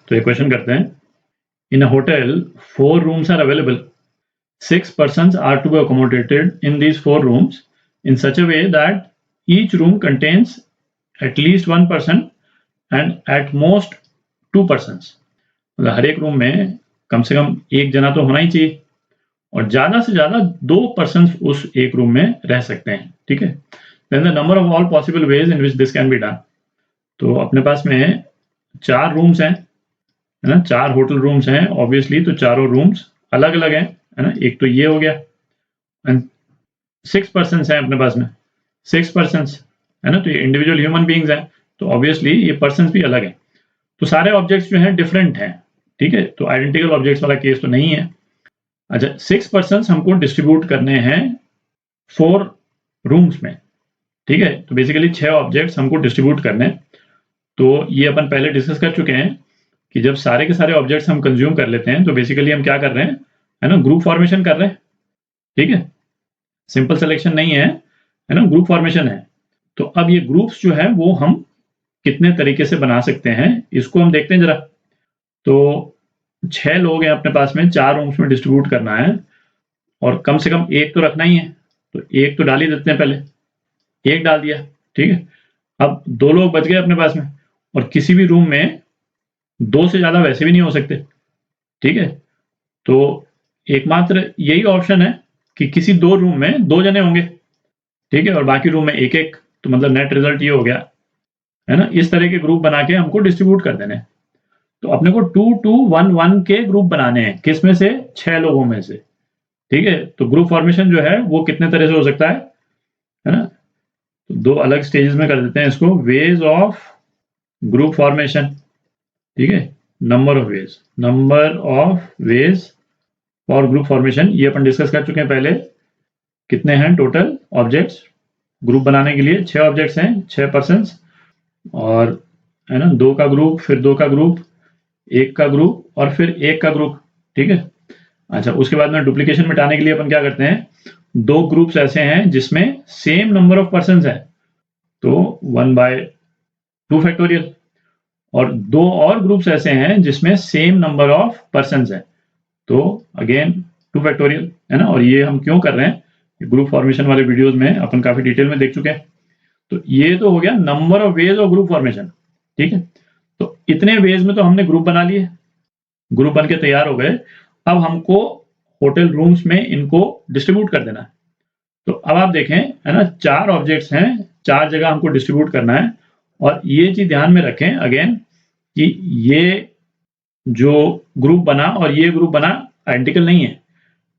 तो एक क्वेश्चन करते हैं, इन अ hotel 4 rooms are available, 6 persons are to be accommodated in these 4 rooms in such a way that each room contains at least 1 person and at most 2 persons. मतलब हर एक room में कम से कम एक जना तो होना ही चाहिए और ज्यादा से ज्यादा 2 पर्सन उस एक रूम में रह सकते हैं, ठीक है। Then the number of all possible ways in which this can be done. तो अपने पास में 4 रूम्स हैं, है ना, 4 होटल रूम्स हैं ऑब्वियसली, तो चारों रूम्स अलग अलग हैं, है ना। एक तो ये हो गया एंड 6 पर्सन हैं अपने पास में, 6 पर्सन, है ना, तो ये इंडिविजुअल ह्यूमन बींग्स हैं, तो ऑब्वियसली ये पर्सन भी अलग हैं। तो सारे ऑब्जेक्ट्स जो हैं डिफरेंट हैं, ठीक है, तो आइडेंटिकल ऑब्जेक्ट्स वाला केस तो नहीं है। अच्छा, 6 पर्सन हमको डिस्ट्रीब्यूट करने हैं 4 रूम्स में, ठीक है, तो बेसिकली 6 ऑब्जेक्ट्स हमको डिस्ट्रीब्यूट करने। तो ये अपन पहले डिस्कस कर चुके हैं कि जब सारे के सारे ऑब्जेक्ट्स हम कंज्यूम कर लेते हैं तो बेसिकली हम क्या कर रहे हैं, है ना, ग्रुप फॉर्मेशन कर रहे हैं, ठीक है, सिंपल सिलेक्शन नहीं है, है ना, ग्रुप फॉर्मेशन है। तो अब ये ग्रुप्स जो है वो हम कितने तरीके से बना सकते हैं इसको हम देखते हैं जरा। तो 6 लोग हैं अपने पास में, 4 रूम्स में डिस्ट्रीब्यूट करना है और कम से कम एक तो रखना ही है, तो एक तो डाल ही देते हैं, पहले एक डाल दिया, ठीक है। अब 2 लोग बच गए अपने पास में और किसी भी रूम में 2 से ज्यादा वैसे भी नहीं हो सकते, ठीक है। तो एकमात्र यही ऑप्शन है कि किसी 2 रूम में 2 जने होंगे, ठीक है, और बाकी रूम में एक एक, तो मतलब नेट रिजल्ट ये हो गया, है ना। इस तरह के ग्रुप बना के हमको डिस्ट्रीब्यूट कर देने। तो अपने को 2 2 1 1 के ग्रुप बनाने हैं, किसमें से, 6 लोगों में से, ठीक है। तो ग्रुप फॉर्मेशन जो है वो कितने तरह से हो सकता है ना। तो 2 अलग स्टेजेस में कर देते हैं इसको, वेज ऑफ ग्रुप फॉर्मेशन, ठीक है, number of ways for group formation, ये अपन डिस्कस कर चुके हैं पहले। कितने हैं टोटल ऑब्जेक्ट्स ग्रुप बनाने के लिए, 6 ऑब्जेक्ट्स हैं, 6 पर्सन, और है ना 2 का ग्रुप, फिर 2 का ग्रुप, 1 का ग्रुप और फिर 1 का ग्रुप, ठीक है। अच्छा, उसके बाद में डुप्लीकेशन मिटाने के लिए अपन क्या करते हैं, 2 ग्रुप्स ऐसे हैं जिसमें सेम नंबर ऑफ पर्सन है, तो 1/2 फैक्टोरियल, और 2 और ग्रुप्स ऐसे हैं जिसमें सेम नंबर ऑफ पर्सन है, तो अगेन 2 फैक्टोरियल, है ना। और ये हम क्यों कर रहे हैं, ग्रुप फॉर्मेशन वाले वीडियोस में अपन काफी डिटेल में देख चुके हैं। तो ये तो हो गया number of ways of group formation, ठीक है। तो इतने वेज में तो हमने ग्रुप बना लिए, ग्रुप बन के तैयार हो गए। अब हमको होटल रूम्स में इनको डिस्ट्रीब्यूट कर देना है। तो अब आप देखें, है ना, 4 ऑब्जेक्ट्स हैं, 4 जगह हमको डिस्ट्रीब्यूट करना है, और ये चीज ध्यान में रखें अगेन कि ये जो ग्रुप बना और ये ग्रुप बना आइडेंटिकल नहीं है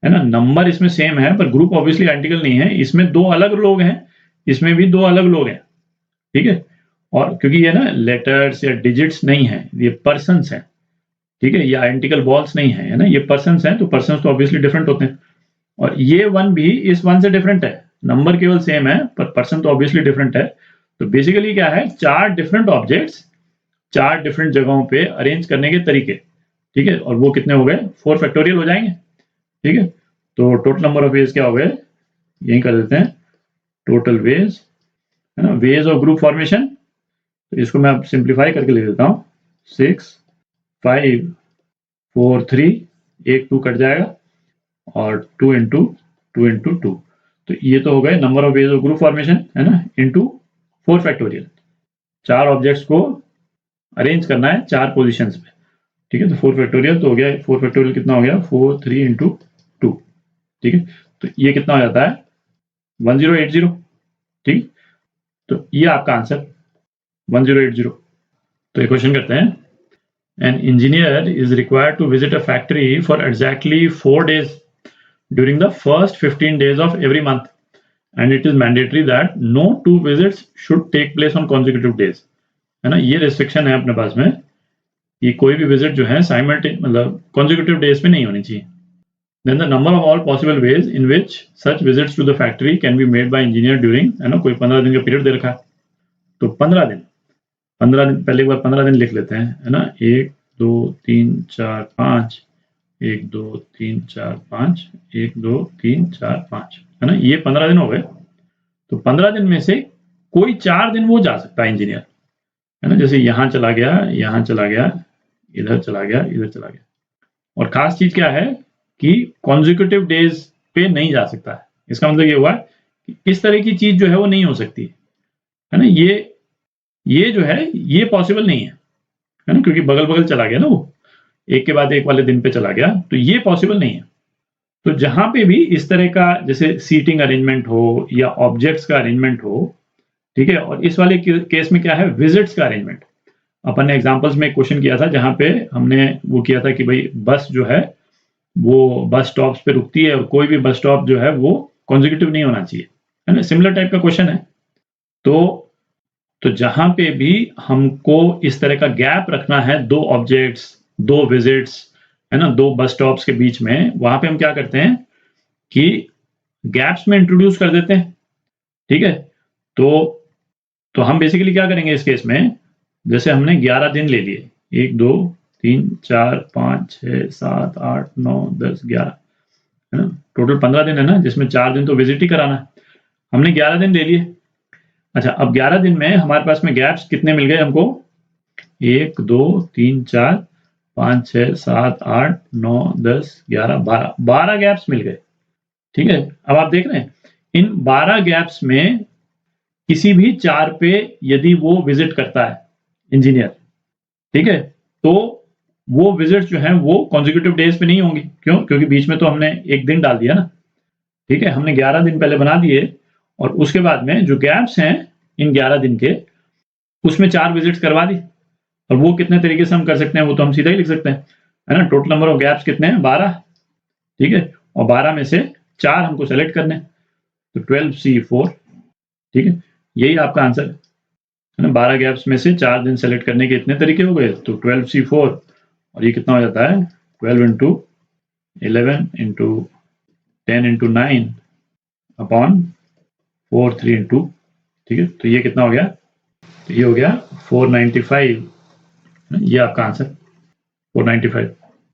ना। नंबर इसमें सेम है पर ग्रुप ऑब्वियसली आइडेंटिकल नहीं है, इसमें 2 अलग लोग हैं, इसमें भी 2 अलग लोग हैं, ठीक है। और क्योंकि ये ना लेटर्स या डिजिट्स नहीं है, ये पर्सन्स हैं, ठीक है, ये आइडेंटिकल बॉल्स नहीं है, है ना, ये पर्सन्स हैं, तो पर्सन्स तो ऑब्वियसली डिफरेंट होते हैं। और ये 1 भी इस 1 से डिफरेंट है, नंबर केवल सेम है पर पर्सन तो ऑब्वियसली डिफरेंट है। तो बेसिकली क्या है, 4 डिफरेंट ऑब्जेक्ट्स 4 डिफरेंट जगहों पे अरेंज करने के तरीके, ठीक है। और वो कितने हो गए, 4 फैक्टोरियल हो जाएंगे, ठीक है। तो टोटल नंबर ऑफ वेज क्या हो गए, यही कर देते हैं, टोटल वेज, है ना, वेज ऑफ ग्रुप फॉर्मेशन। तो इसको मैं अब सिंप्लीफाई करके लिख देता हूँ, 6 5 4 3, 1 2 कट जाएगा और 2 इंटू 2। तो ये तो हो गए number of ways of group formation, है ना, इंटू 4 फैक्टोरियल। 4 ऑब्जेक्ट्स को अरेंज करना है 4 पोजीशंस पे, ठीक है। तो 4 फैक्टोरियल तो हो गया, 4 फैक्टोरियल कितना हो गया, 4 3 इंटू 2, ठीक है। तो ये कितना हो जाता है, 1080, ठीक। तो ये आपका आंसर 1080। तो एक क्वेश्चन करते हैं, an engineer is required to visit a factory for exactly 4 days during the first 15 days of every month, and it is mandatory that no 2 visits should take place on consecutive days, है ना। ये restriction है अपने पास में कि कोई भी visit जो है मतलब consecutive days पे नहीं होनी चाहिए। Then the number of all possible ways in which such visits to the factory can be made by engineer during, है ना, कोई 15 दिन का पीरियड दे रखा है, तो 15 दिन पहले एक बार 15 दिन लिख लेते हैं, है ना, 1 2 3 4 5, 1 2 3 4 5, 1 2 3 4 5, है ना, ये 15 दिन हो गए। तो 15 दिन में से कोई 4 दिन वो जा सकता है इंजीनियर, है ना, जैसे यहाँ चला गया, यहाँ चला गया, इधर चला गया, इधर चला गया। और खास चीज क्या है कि कॉन्जिक्यूटिव डेज पे नहीं जा सकता है। इसका मतलब ये हुआ कि इस तरह की चीज जो है वो नहीं हो सकती है ना। ये जो है ये पॉसिबल नहीं है ना, क्योंकि बगल बगल चला गया ना, वो एक के बाद एक वाले दिन पे चला गया, तो ये पॉसिबल नहीं है। तो जहां पे भी इस तरह का जैसे सीटिंग अरेंजमेंट हो या ऑब्जेक्ट्स का अरेंजमेंट हो, ठीक है, और इस वाले केस में क्या है, विजिट्स का अरेंजमेंट। अपन ने एग्जांपल्स में एक क्वेश्चन किया था जहां पे हमने वो किया था कि भाई बस जो है वो बस स्टॉप्स पे रुकती है और कोई भी बस स्टॉप जो है वो कॉन्जिक्यूटिव नहीं होना चाहिए, है ना, सिमिलर टाइप का क्वेश्चन है। तो तो जहां पे भी हमको इस तरह का गैप रखना है, दो ऑब्जेक्ट्स, दो विजिट्स, है ना, दो बस स्टॉप्स के बीच में, वहां पे हम क्या करते हैं कि गैप्स में इंट्रोड्यूस कर देते हैं, ठीक है। तो तो हम बेसिकली क्या करेंगे इस केस में, जैसे हमने 11 दिन ले लिए, 1 2 3 4 5 6 7 8 9 10 11, है ना, टोटल 15 दिन है ना, जिसमें 4 दिन तो विजिट ही कराना है। हमने 11 दिन ले लिए। अच्छा, अब 11 दिन में हमारे पास में गैप्स कितने मिल गए हमको, 1 2 3 4 5 6 7 8 9 10 11 12, 12 गैप्स मिल गए, ठीक है। अब आप देख रहे हैं इन 12 गैप्स में किसी भी 4 पे यदि वो विजिट करता है इंजीनियर, ठीक है, तो वो विजिट जो है वो कॉन्जिक्यूटिव डेज पे नहीं होंगी। क्यों? क्योंकि बीच में तो हमने एक दिन डाल दिया ना, ठीक है, हमने 11 दिन पहले बना दिए और उसके बाद में जो गैप्स हैं इन 11 दिन के, उसमें 4 विजिट्स करवा दी। और वो कितने तरीके से हम कर सकते हैं वो तो हम सीधा ही लिख सकते हैं, है ना। टोटल नंबर ऑफ गैप्स कितने हैं, 12, ठीक है, और 12 में से 4 हमको सेलेक्ट करने हैं, तो 12C4, ठीक है, यही आपका आंसर है ना। 12 गैप्स में से 4 दिन सेलेक्ट करने के इतने तरीके हो गए, तो 12C4, और ये कितना हो जाता है, 12 into 11 into 10 into 9 upon 4 3 into, ठीक है, तो ये कितना हो गया, तो ये हो गया 495, ये आपका आंसर 495।